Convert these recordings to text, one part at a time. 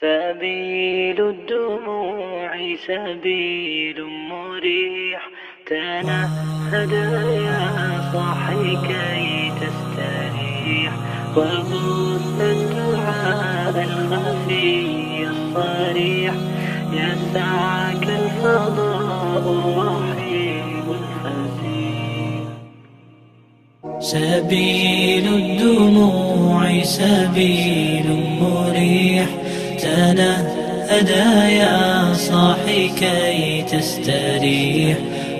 سبيل الدموع سبيل مريح، تنهد يا صاحي كي تستريح، وبث الدعاء الخفي الصريح، يسعك الفضاء الرحيم الفسيح. سبيل الدموع سبيل مريح، تنهد يا صاحي كي تستريح،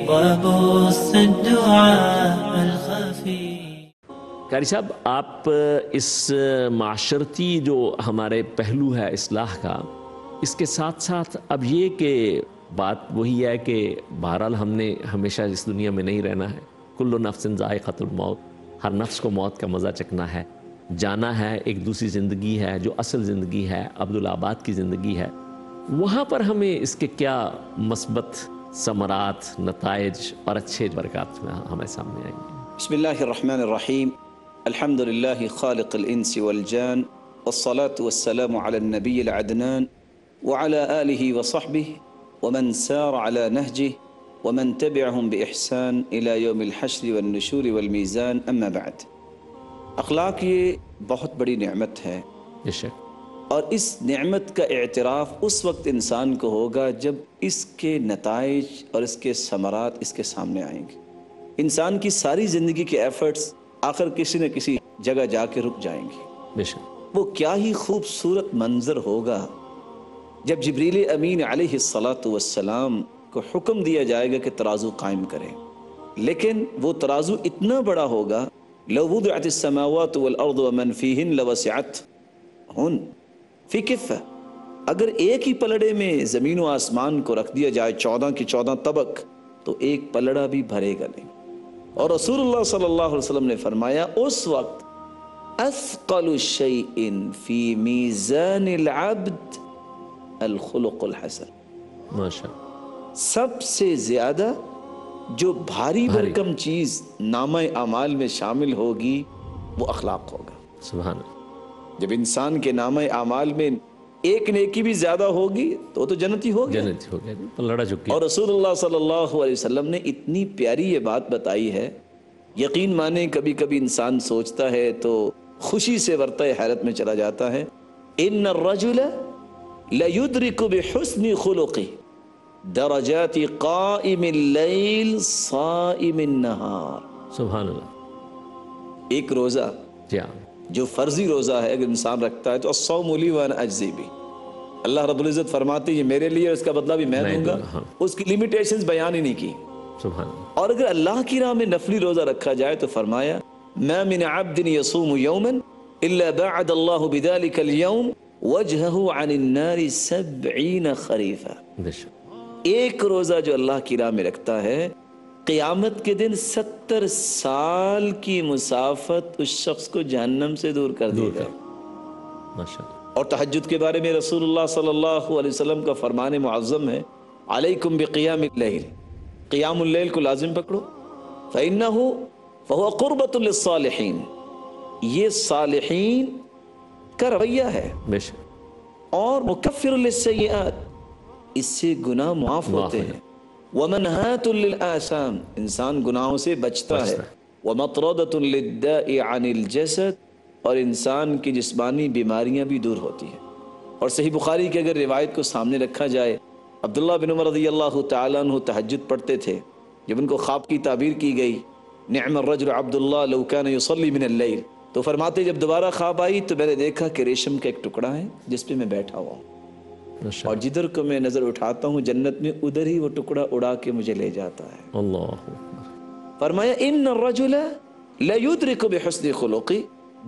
وبث الدعاء الخفي. قاری صاحب، آپ اس معاشرتی جو ہمارے پہلو ہے اصلاح کا، اس کے ساتھ ساتھ اب یہ کہ بات وہی ہے کہ بہرحال ہم نے ہمیشہ اس دنیا میں نہیں رہنا ہے. کل نفس ذائقۃ الموت، ہر نفس کو موت کا مزہ چکھنا ہے، جانا ہے. ایک دوسری زندگی ہے جو اصل زندگی ہے، عبدالآباد کی زندگی ہے. وہاں پر ہمیں اس کے کیا مثبت ثمرات، نتائج اور اچھے برکات ہمیں سامنے آئیں گے؟ بسم اللہ الرحمن الرحیم. الحمد للہ خالق الانس والجان، والصلاة والسلام على النبی العدنان وعلى آلہ وصحبہ ومن سار على نہجہ ومن تبعهم بإحسان إلى يوم الحشر والنشور والمیزان. اما بعد، اخلاق یہ بہت بڑی نعمت ہے، بے شک، اور اس نعمت کا اعتراف اس وقت انسان کو ہوگا جب اس کے نتائج اور اس کے ثمرات اس کے سامنے آئیں گے. انسان کی ساری زندگی کے ایفرٹس آخر کسی نہ کسی جگہ جا کے رک جائیں گے. بے شک. وہ کیا ہی خوبصورت منظر ہوگا جب جبریل امین علیہ السلام کو حکم دیا جائے گا کہ ترازو قائم کریں، لیکن وہ ترازو اتنا بڑا ہوگا، لو وضعت السماوات والارض ومن فیہن لوسعتہن فی کفہ. اگر ایک ہی پلڑے میں زمین و آسمان کو رکھ دیا جائے 14 کی 14 طبق، تو ایک پلڑا بھی بھرے گا نہیں. اور رسول اللہ صلی اللہ علیہ وسلم نے فرمایا اس وقت اثقل شیء فی میزان العبد الخلق الحسن. ماشاء اللہ. سب سے زیادہ جو بھاری بھرکم چیز نامہ اعمال میں شامل ہوگی وہ اخلاق ہوگا. سبحان اللہ. جب انسان کے نامہ اعمال میں ایک نیکی بھی زیادہ ہوگی تو وہ تو جنتی ہو گیا. جنتی ہو گیا، پلڑا چکی. اور رسول اللہ صلی اللہ علیہ وسلم نے اتنی پیاری یہ بات بتائی ہے، یقین مانیں کبھی کبھی انسان سوچتا ہے تو خوشی سے ورطہ حیرت میں چلا جاتا ہے. ان الرجل لیدرک بحسن خلقہ درجات قائم اللیل صائم النہار. سبحان اللہ. ایک روزہ جی ہاں، جو فرضی روزہ ہے اگر انسان رکھتا ہے تو الصوم لی وانا اجزی بھی، اللہ رب العزت فرماتے ہیں یہ میرے لیے اور اس کا بدلہ بھی میں دوں گا. اس کی لیمیٹیشنز بیان ہی نہیں کی. سبحان اللہ. اور اگر اللہ کی راہ میں نفلی روزہ رکھا جائے تو فرمایا ما من عبد يصوم يوما الا بعد الله بذلك اليوم وجهه عن النار 70 خریفا. بے شک. ایک روزہ جو اللہ کی راہ میں رکھتا ہے، قیامت کے دن 70 سال کی مسافت اس شخص کو جہنم سے دور کر دے گا. ماشاءاللہ. اور تہجد کے بارے میں رسول اللہ صلی اللہ علیہ وسلم کا فرمان معظم ہے علیکم بقیام اللیل، قیام اللیل کو لازم پکڑو. فَهُوَ قُرْبَةٌ لِلصَّالِحِينَ، یہ صالحین کا رویہ ہے. بے شک. اور مکفر للسیئات، اس سے گناہ معاف ہوتے ہیں. ومنہات للآثام، انسان گناہوں سے بچتا ہے. ومطردۃ للداء عن الجسد، اور انسان کی جسمانی بیماریاں بھی دور ہوتی ہیں. اور صحیح بخاری کی اگر روایت کو سامنے رکھا جائے، عبداللہ بن عمر رضی اللہ تعالیٰ عنہ تہجد پڑھتے تھے. جب ان کو خواب کی تعبیر کی گئی نعم الرجل عبداللہ لو کان یصلی من اللیل، تو فرماتے جب دوبارہ خواب آئی تو میں نے دیکھا کہ ریشم کا ایک ٹکڑا ہے جس پہ میں بیٹھا ہوا ہوں، اور جدھر کو میں نظر اٹھاتا ہوں جنت میں ادھر ہی وہ ٹکڑا اڑا کے مجھے لے جاتا ہے. اللہ. فرمایا ان الرجل لیدرک بحسن خلقہ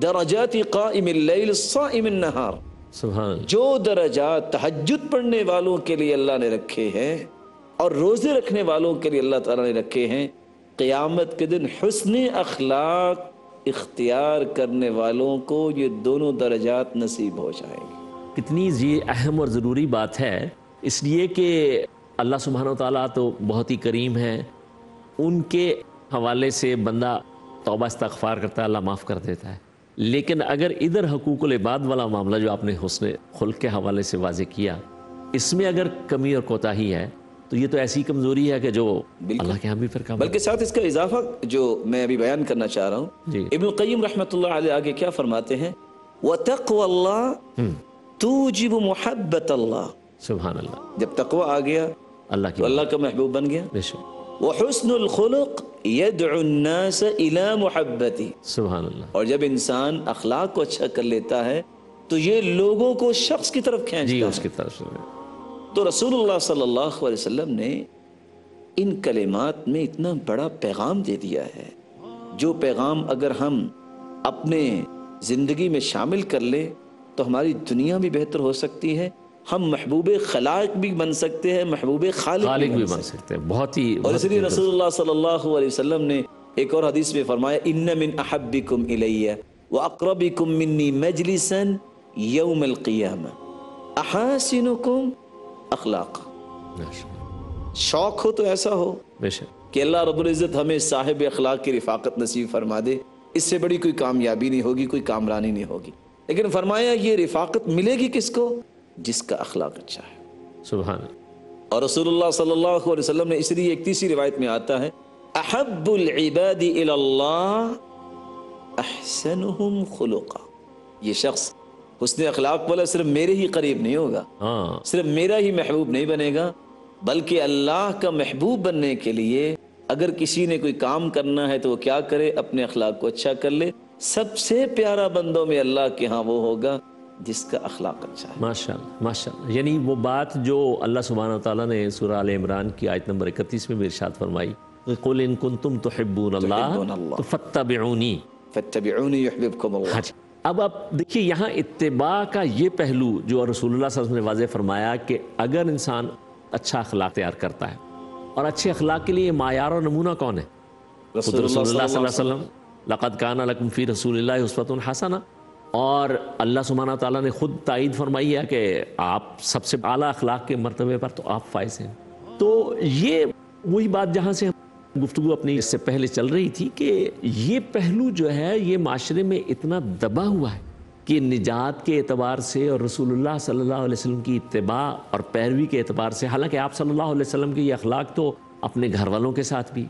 درجات قائم اللیل صائم النہار. سبحان اللہ. جو درجات تہجد پڑھنے والوں کے لیے اللہ نے رکھے ہیں اور روزے رکھنے والوں کے لیے اللہ تعالیٰ نے رکھے ہیں، قیامت کے دن حسن اخلاق اختیار کرنے والوں کو یہ دونوں درجات نصیب ہو جائیں گے. کتنی یہ اہم اور ضروری بات ہے، اس لیے کہ اللہ سبحانہ وتعالیٰ تو بہت ہی کریم ہے. ان کے حوالے سے بندہ توبہ استغفار کرتا ہے، اللہ معاف کر دیتا ہے. لیکن اگر ادھر حقوق العباد والا معاملہ جو آپ نے حسن خلق کے حوالے سے واضح کیا، اس میں اگر کمی اور کوتاہی ہے تو یہ تو ایسی کمزوری ہے کہ جو اللہ کے ہاں بھی پھر کام، بلکہ ساتھ اس کا اضافہ جو میں ابھی بیان کرنا چاہ رہا ہوں، جی ابن القیم رحمۃ اللہ علیہ آگے کیا فرماتے ہیں، وَتَقْوَ اللَّهِ تُوجِبُ مُحَبَّةَ اللَّهِ، سبحان اللہ، جب تقوی آ گیا اللہ تو کی اللہ کا محبوب بن گیا. بے شک، وحسن الخلق يدعو الناس الى محبتی، سبحان اللہ، اور جب انسان اخلاق کو اچھا کر لیتا ہے تو یہ لوگوں کو شخص کی طرف جی کھینچتا اس ہے. کی طرف سے تو رسول اللہ صلی اللہ علیہ وسلم نے ان کلمات میں اتنا بڑا پیغام دے دیا ہے، جو پیغام اگر ہم اپنے زندگی میں شامل کر لیں تو ہماری دنیا بھی بہتر ہو سکتی ہے، ہم محبوب خلائق بھی بن سکتے ہیں، محبوب خالق بھی بن سکتے ہیں. بہت ہی اور اس لیے رسول اللہ صلی اللہ علیہ وسلم نے ایک اور حدیث میں فرمایا، ان من احبکم الی واقربکم منی مجلسا یوم القیامہ احاسنکم اخلاق. شوق ہو تو ایسا ہو بے شک، کہ اللہ رب العزت ہمیں صاحب اخلاق کی رفاقت نصیب فرما دے، اس سے بڑی کوئی کامیابی نہیں ہوگی، کوئی کامرانی نہیں ہوگی. لیکن فرمایا یہ رفاقت ملے گی کس کو؟ جس کا اخلاق اچھا ہے. سبحان اللہ. اور رسول اللہ صلی اللہ علیہ وسلم نے اس لیے ایک تیسری روایت میں آتا ہے، احب العباد الی اللہ احسنہم خلقا. یہ شخص حسن اخلاق والا صرف میرے ہی قریب نہیں ہوگا، ہاں صرف میرا ہی محبوب نہیں بنے گا، بلکہ اللہ کا محبوب بننے کے لیے اگر کسی نے کوئی کام کرنا ہے تو وہ کیا کرے؟ اپنے اخلاق کو اچھا کر لے. سب سے پیارا بندوں میں اللہ کے ہاں وہ ہوگا جس کا اخلاق اچھا ہے. ماشاءاللہ ماشاءاللہ. یعنی وہ بات جو اللہ سبحانہ وتعالیٰ نے سورہ آل عمران کی آیت نمبر 31 میں بھی ارشاد فرمائی، قُلْ إِن كُنتُمْ تُحِبُّونَ اللَّهَ فَاتَّبِعُونِي. فَاتَّبِعُونِي يُحْبِبْكُمُ اللَّهُ. ہاں جی. اب آپ دیکھیے یہاں اتباع کا یہ پہلو جو رسول اللہ صلی اللہ علیہ وسلم نے واضح فرمایا کہ اگر انسان اچھا اخلاق تیار کرتا ہے، اور اچھے اخلاق کے لیے معیار اور نمونہ کون ہے؟ خود رسول اللہ صلی اللہ علیہ وسلم. لَقَدْ كَانَ لَكُمْ فِي رَسُولِ اللَّهِ أُسْوَةٌ حَسَنَةٌ. اور اللہ سبحانہ تعالیٰ نے خود تائید فرمائی ہے کہ آپ سب سے اعلیٰ اخلاق کے مرتبے پر تو آپ فائز ہیں. تو یہ وہی بات جہاں سے گفتگو اپنی اس سے پہلے چل رہی تھی کہ یہ پہلو جو ہے یہ معاشرے میں اتنا دبا ہوا ہے کہ نجات کے اعتبار سے اور رسول اللہ صلی اللہ علیہ وسلم کی اتباع اور پیروی کے اعتبار سے، حالانکہ آپ صلی اللہ علیہ وسلم کے یہ اخلاق تو اپنے گھر والوں کے ساتھ بھی،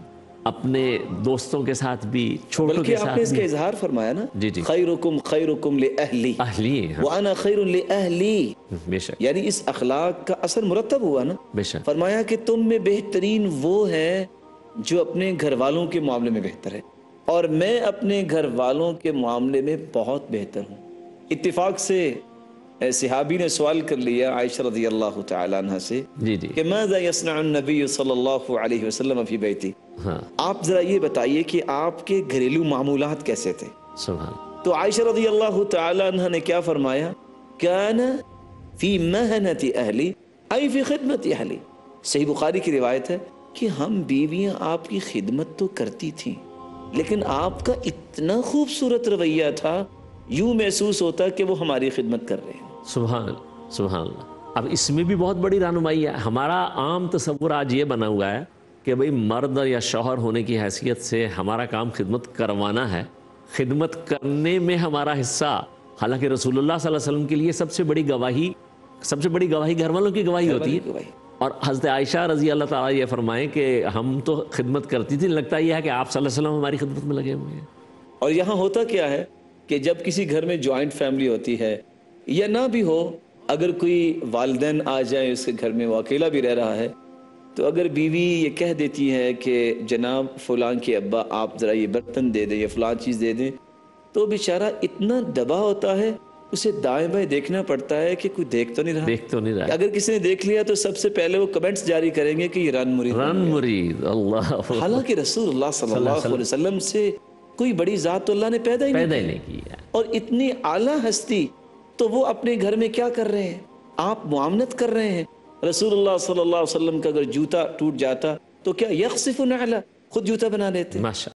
اپنے دوستوں کے ساتھ بھی، چھوٹوں کے ساتھ بھی، بلکہ آپ نے اس کا اظہار فرمایا نا، جی جی، خیرکم خیرکم لأہلی اہلی، وانا خیر لأہلی. بے شک یعنی اس اخلاق کا اثر مرتب ہوا نا. بے شک. فرمایا کہ تم میں بہترین وہ ہے جو اپنے گھر والوں کے معاملے میں بہتر ہے، اور میں اپنے گھر والوں کے معاملے میں بہت بہتر ہوں. اتفاق سے صحابی نے سوال کر لیا عائشہ رضی اللہ تعالی عنہ سے جی جی، کہ ماذا یصنع النبی صلی اللہ علیہ وسلم فی بیتی، ہاں آپ ذرا یہ بتائیے کہ آپ کے گھریلو معمولات کیسے تھے؟ سبحان. تو عائشہ رضی اللہ تعالی عنہ نے کیا فرمایا؟ کان فی محنت اہلی ای فی خدمت اہلی. صحیح بخاری کی روایت ہے کہ ہم بیویاں آپ کی خدمت تو کرتی تھیں، لیکن آپ کا اتنا خوبصورت رویہ تھا، یوں محسوس ہوتا کہ وہ ہماری خدمت کر رہے ہیں. سبحان اللہ سبحان اللہ. اب اس میں بھی بہت بڑی رہنمائی ہے. ہمارا عام تصور آج یہ بنا ہوا ہے کہ بھئی مرد یا شوہر ہونے کی حیثیت سے ہمارا کام خدمت کروانا ہے، خدمت کرنے میں ہمارا حصہ، حالانکہ رسول اللہ صلی اللہ علیہ وسلم کے لیے سب سے بڑی گواہی گھر والوں کی گواہی ہوتی ہے. اور حضرت عائشہ رضی اللہ تعالیٰ یہ فرمائیں کہ ہم تو خدمت کرتی تھی، لگتا یہ ہے کہ آپ صلی اللہ علیہ وسلم ہماری خدمت میں لگے ہوئے ہیں. اور یہاں ہوتا کیا ہے کہ جب کسی گھر میں جوائنٹ فیملی ہوتی ہے یا نہ بھی ہو، اگر کوئی والدین آ جائیں اس کے گھر میں، وہ اکیلا بھی رہ رہا ہے، تو اگر بیوی یہ کہہ دیتی ہے کہ جناب فلاں کے ابا آپ ذرا یہ برتن دے دیں یا فلاں چیز دے دیں، تو بیچارہ اتنا دبا ہوتا ہے، اسے دائیں بائیں دیکھنا پڑتا ہے کہ کوئی دیکھ تو نہیں رہا. اگر کسی نے دیکھ لیا تو سب سے پہلے وہ کمنٹس جاری کریں گے کہ یہ رن مرید. اللہ. حالانکہ رسول اللہ صلی اللہ علیہ وسلم سے کوئی بڑی ذات تو اللہ نے پیدا ہی نہیں کی ہے، اور اتنی اعلیٰ ہستی، تو وہ اپنے گھر میں کیا کر رہے ہیں؟ آپ معاملت کر رہے ہیں. رسول اللہ صلی اللہ علیہ وسلم کا اگر جوتا ٹوٹ جاتا تو کیا یخصف نعلا، خود جوتا بنا لیتے. ماشاء